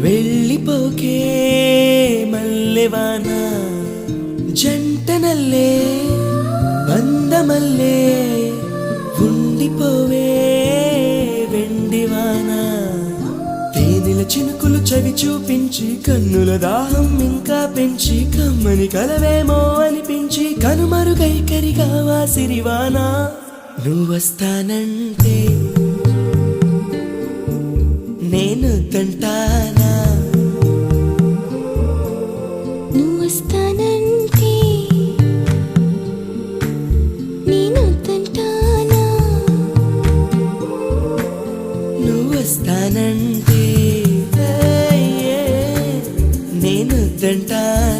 వెళ్ళిపోకే మల్లెవాన జంటనల్లే బందమల్లే ఉండిపోవే వెండివాన తేనెల చినుకులు చవి చూపించి కన్నుల దాహం ఇంకా పెంచి కమ్మని కలవేమో అనిపించి కనుమరుగైకరిగావా సిరివాన నువ్వొస్తానంటే నేను తంటానా నువ్వొస్తానంటే నేను తంటానా నువ్వొస్తానంటే నేను తంటానా